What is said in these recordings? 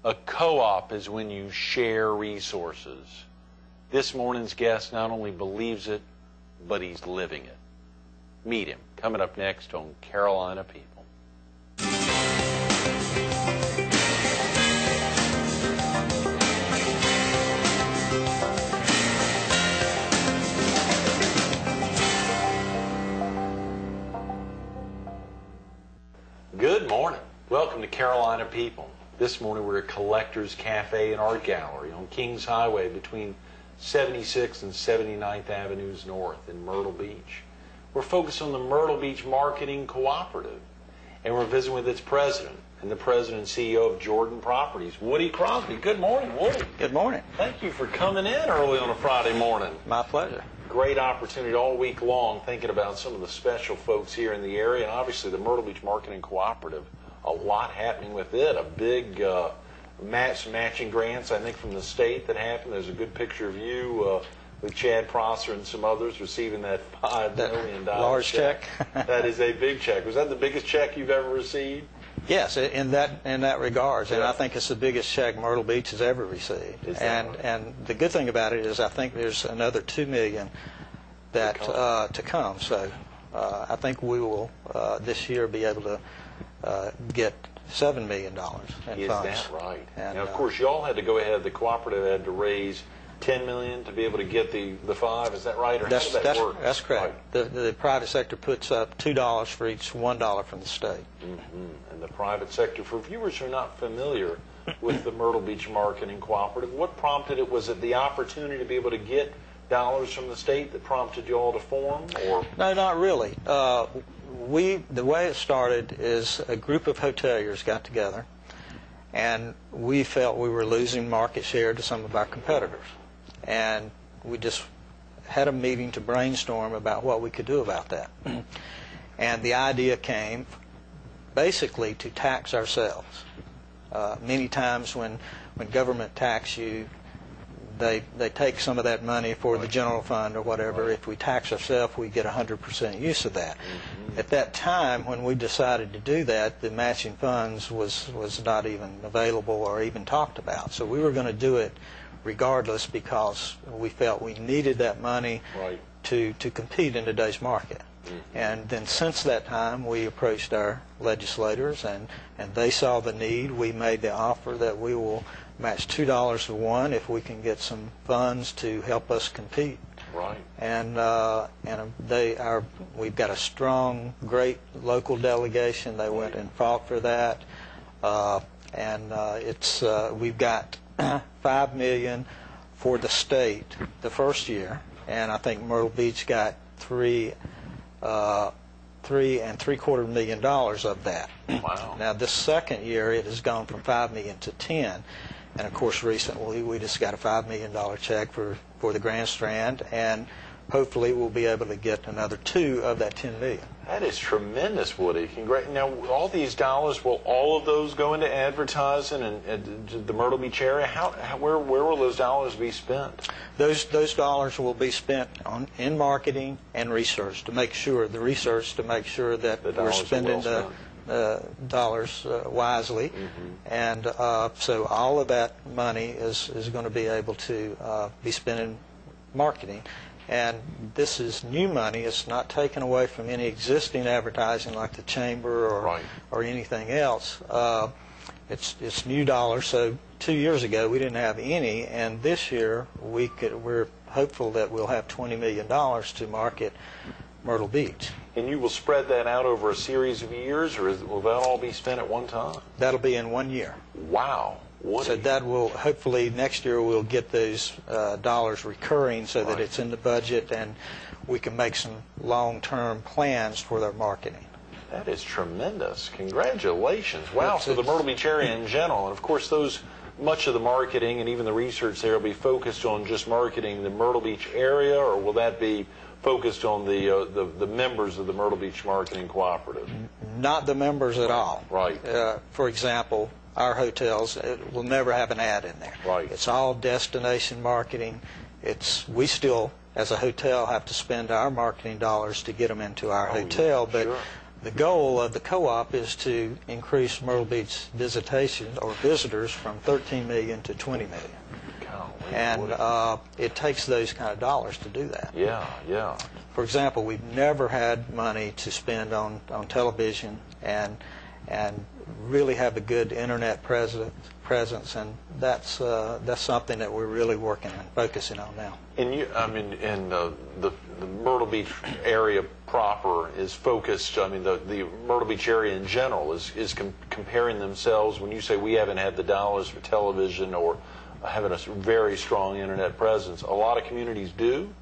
A co-op is when you share resources. This morning's guest not only believes it, but he's living it. Meet him, coming up next on Carolina People. Good morning. Welcome to Carolina People. This morning we're at Collector's Cafe and Art Gallery on Kings Highway between 76th and 79th Avenues North in Myrtle Beach. We're focused on the Myrtle Beach Marketing Cooperative, and we're visiting with its president and the president and CEO of Jordan Properties, Woody Crosby. Good morning, Woody. Good morning. Thank you for coming in early on a Friday morning. My pleasure. Great opportunity all week long thinking about some of the special folks here in the area, and obviously the Myrtle Beach Marketing Cooperative. A lot happening with it. A big matching grants, I think, from the state that happened. There's a good picture of you with Chad Prosser and some others receiving that $5 million large check. That is a big check. Was that the biggest check you've ever received? Yes, in that regards, yeah. And I think it's the biggest check Myrtle Beach has ever received. And the good thing about it is I think there's another $2 million that to come. So I think we will this year be able to get $7 million in funds. Is that right? And, now, of course, you all had to go ahead. The cooperative had to raise $10 million to be able to get the $5. Is that right? Or how does that work? That's correct. Right. The private sector puts up $2 for each $1 from the state. Mm-hmm. And the private sector, for viewers who are not familiar with the Myrtle Beach Marketing Cooperative, what prompted it? Was it the opportunity to be able to get dollars from the state that prompted you all to form? Or no, not really. The way it started is a group of hoteliers got together, and we felt we were losing market share to some of our competitors. And we just had a meeting to brainstorm about what we could do about that. And the idea came basically to tax ourselves. Many times when government tax you, they take some of that money for the general fund or whatever. If we tax ourselves, we get 100% use of that. Mm-hmm. At that time, when we decided to do that, the matching funds was not even available or even talked about. So we were going to do it regardless because we felt we needed that money to compete in today's market. Mm-hmm. And then since that time, we approached our legislators, and they saw the need. We made the offer that we will match $2 to 1 if we can get some funds to help us compete. Right. And we've got a strong, great local delegation. They went and fought for that, we've got $5 million for the state the first year, and I think Myrtle Beach got $3 3.75 million of that. Wow. Now this second year it has gone from $5 million to 10, and of course recently we just got a $5 million check for the Grand Strand, and hopefully we'll be able to get another 2 of that $10 million. That is tremendous, Woody. Now, all these dollars, will all of those go into advertising and the Myrtle Beach area? Where will those dollars be spent? Those dollars will be spent in marketing and research to make sure that we're spending the dollars wisely. Mm-hmm. And so all of that money is going to be able to be spent in marketing. And this is new money. It's not taken away from any existing advertising like the chamber or anything else. It's new dollars. So 2 years ago we didn't have any, and this year we're hopeful that we'll have $20 million to market Myrtle Beach. And you will spread that out over a series of years, or will that all be spent at one time? That'll be in 1 year. Wow. So that will, hopefully next year we'll get those dollars recurring so that it's in the budget and we can make some long-term plans for their marketing. That is tremendous. Congratulations. Wow, so the Myrtle Beach area in general, and of course much of the marketing and even the research there will be focused on just marketing the Myrtle Beach area, or will that be focused on the members of the Myrtle Beach Marketing Cooperative? Not the members at all. Right. For example, our hotels will never have an ad in there. Right. It's all destination marketing. We still, as a hotel, have to spend our marketing dollars to get them into our hotel, but The goal of the co-op is to increase Myrtle Beach visitation or visitors from 13 million to 20 million. And it takes those kind of dollars to do that. Yeah, yeah. For example, we've never had money to spend on television and really have a good internet presence, and that's something that we're really working on, focusing on now. And the Myrtle Beach area proper is focused. I mean, the Myrtle Beach area in general is comparing themselves. When you say we haven't had the dollars for television or having a very strong internet presence, a lot of communities do.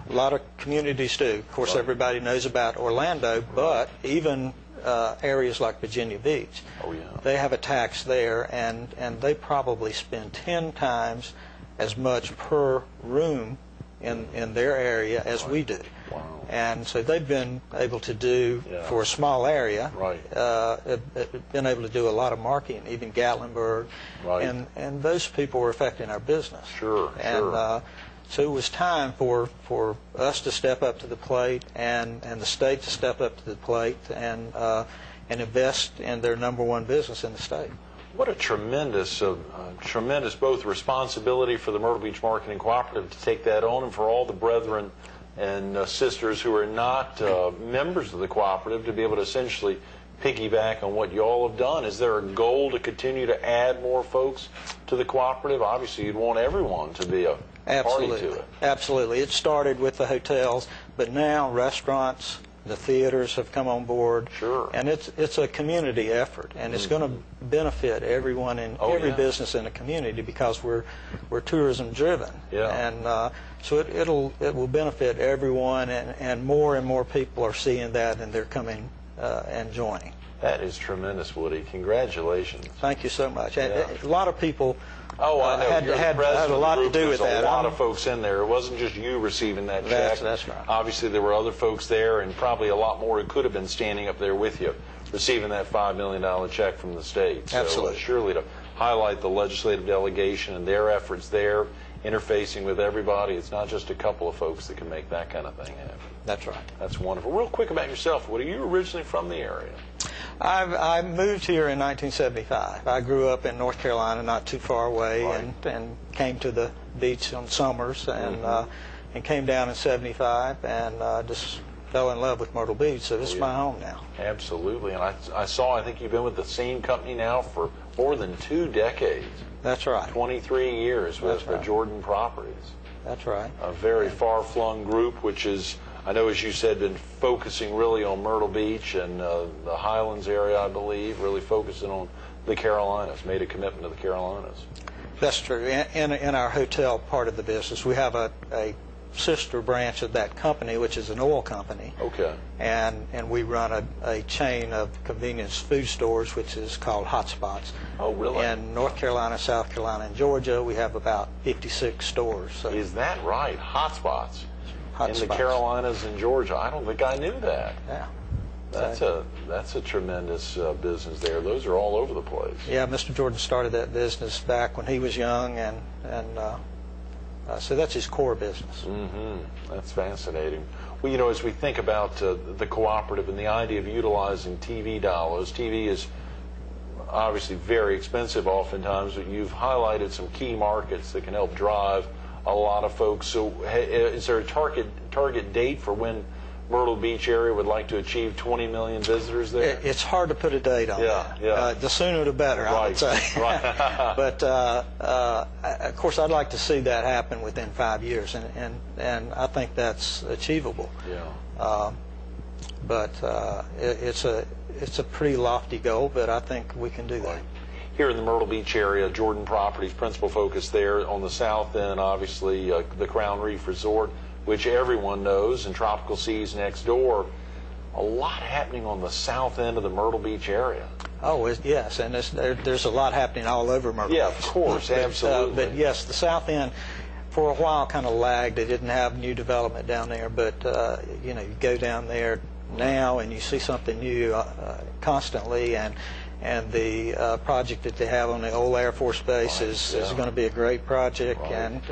A lot of communities do. Of course, everybody knows about Orlando, but even areas like Virginia Beach, they have a tax there, and they probably spend 10 times as much per room in their area as we do. Wow. And so they've been able to do, for a small area, been able to do a lot of marketing, even Gatlinburg, and those people were affecting our business. Sure, and so it was time for us to step up to the plate and the state to step up to the plate and invest in their #1 business in the state. What a tremendous both responsibility for the Myrtle Beach Marketing Cooperative to take that on, and for all the brethren and sisters who are not members of the cooperative to be able to essentially piggyback on what you all have done. Is there a goal to continue to add more folks to the cooperative? Obviously, you'd want everyone to be a party to it. Absolutely. It started with the hotels, but now restaurants, the theaters have come on board. Sure. And it's a community effort, and it's going to benefit everyone in every business in the community because we're tourism driven. Yeah. And so it will benefit everyone, and more people are seeing that, and they're coming and joining. That is tremendous, Woody. Congratulations. Thank you so much. Yeah. A lot of people I know. had a lot to do with that. A lot of folks in there. It wasn't just you receiving that check. That's right. Obviously, there were other folks there, and probably a lot more who could have been standing up there with you, receiving that $5 million check from the state. So, absolutely. Surely to highlight the legislative delegation and their efforts there, interfacing with everybody. It's not just a couple of folks that can make that kind of thing happen. That's right. That's wonderful. Real quick about yourself, Woody. You originally from the area? I moved here in 1975. I grew up in North Carolina, not too far away, and came to the beach on summers, and came down in '75, and just fell in love with Myrtle Beach. So this is my home now. Absolutely. And I think you've been with the same company now for more than 2 decades. That's right. 23 years with Jordan Properties. That's right. A very far-flung group, which is, I know, as you said, been focusing really on Myrtle Beach and the Highlands area, I believe, really focusing on the Carolinas, made a commitment to the Carolinas. That's true. In our hotel part of the business, we have a sister branch of that company, which is an oil company. Okay. And we run a chain of convenience food stores, which is called Hot Spots. Oh, really? In North Carolina, South Carolina, and Georgia, we have about 56 stores. So. Is that right? Hot Spots? In the Spots. Carolinas and Georgia. I don't think I knew that. Yeah. That's a tremendous business there. Those are all over the place. Yeah, Mr. Jordan started that business back when he was young, and so that's his core business. Mm-hmm. That's fascinating. Well, as we think about the cooperative and the idea of utilizing TV dollars, TV is obviously very expensive oftentimes, but you've highlighted some key markets that can help drive a lot of folks. So is there a target date for when Myrtle Beach area would like to achieve 20 million visitors there? It's hard to put a date on that. Yeah. The sooner the better, I would say. Right. But of course, I'd like to see that happen within 5 years, and I think that's achievable. Yeah. But it's a pretty lofty goal, but I think we can do that. Here in the Myrtle Beach area, Jordan Properties, principal focus there on the south end, obviously the Crown Reef Resort, which everyone knows, and Tropical Seas next door. A lot happening on the south end of the Myrtle Beach area. Oh, yes, and there's a lot happening all over Myrtle Beach. Yeah, of course, absolutely. But yes, the south end, for a while, kind of lagged. They didn't have new development down there, but you go down there now and you see something new constantly, and the project that they have on the old Air Force Base is going to be a great project, and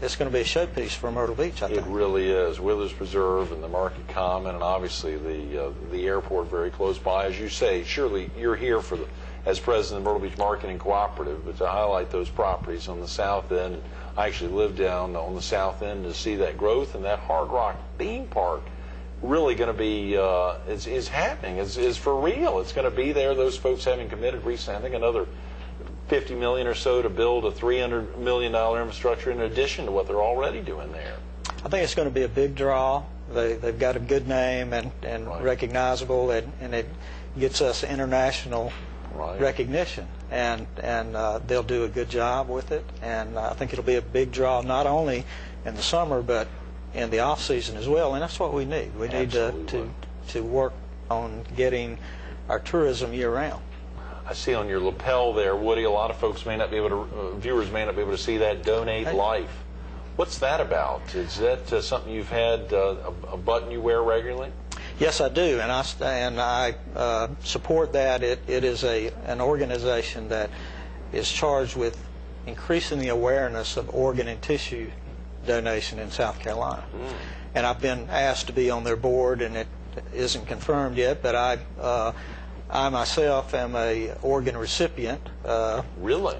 it's going to be a showpiece for Myrtle Beach, I think. It really is. Withers Preserve and the Market Common, and obviously the airport very close by. As you say, surely you're here for as president of Myrtle Beach Marketing Cooperative, but to highlight those properties on the south end. I actually live down on the south end to see that growth, and that Hard Rock theme park really going to be is happening. Is for real. It's going to be there. Those folks having committed recently, I think another $50 million or so to build a $300 million infrastructure in addition to what they're already doing there. I think it's going to be a big draw. They've got a good name and Right. recognizable, and it gets us international Right. recognition, and they'll do a good job with it. And I think it'll be a big draw not only in the summer but in the off season as well. And that's what we need. We need to work on getting our tourism year round. I see on your lapel there, Woody, a lot of folks may not be able to, viewers may not be able to see that, Donate Life. What's that about? Is that something you've had, a button you wear regularly? Yes, I do, and I support that. It is an organization that is charged with increasing the awareness of organ and tissue donation in South Carolina. And I've been asked to be on their board, and it isn't confirmed yet, but I myself am a organ recipient. Really?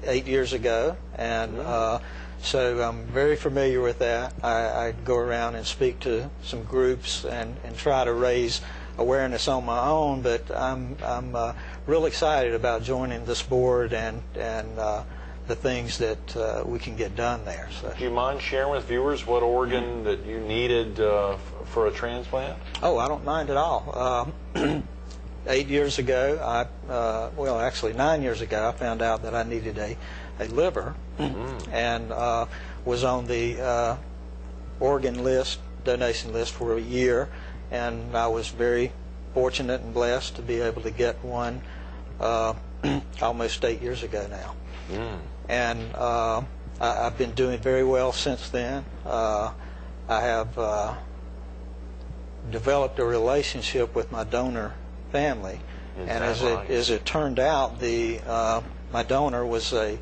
8 years ago, and so I'm very familiar with that. I go around and speak to some groups and try to raise awareness on my own, but I'm real excited about joining this board and the things that we can get done there. So. Do you mind sharing with viewers what organ that you needed for a transplant? Oh, I don't mind at all. 8 years ago, well, actually 9 years ago, I found out that I needed a liver, and was on the organ list, donation list for a year, and I was very fortunate and blessed to be able to get one almost 8 years ago now. And I've been doing very well since then. I have developed a relationship with my donor family, and as it turned out, my donor was a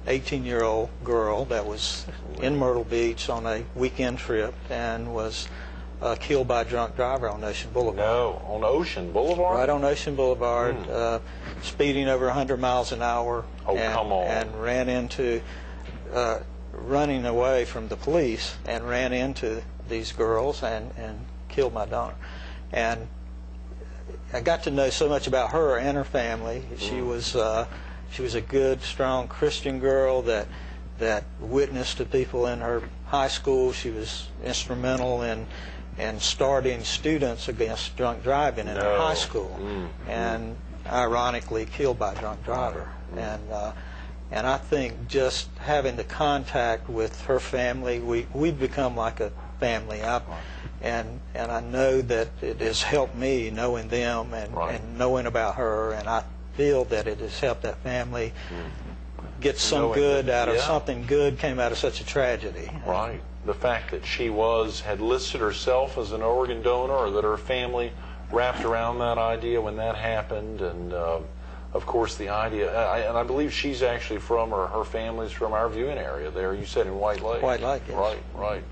18-year-old girl that was in Myrtle Beach on a weekend trip and was killed by a drunk driver on Ocean Boulevard. No, on Ocean Boulevard? Right on Ocean Boulevard, speeding over 100 miles an hour. Oh, come on. And ran into, running away from the police, and ran into these girls and killed my donor. And I got to know so much about her and her family. She was a good, strong Christian girl that witnessed to people in her high school. She was instrumental in starting students against drunk driving in her high school, and ironically killed by a drunk driver. And I think just having the contact with her family, we've become like a family. And I know that it has helped me knowing them and knowing about her, and I feel that it has helped that family get some good out of something good came out of such a tragedy. Right. The fact that she had listed herself as an organ donor, or that her family wrapped around that idea when that happened, and of course the idea, and I believe she's actually from, or her family's from our viewing area there. You said in White Lake. White Lake, yes. Right.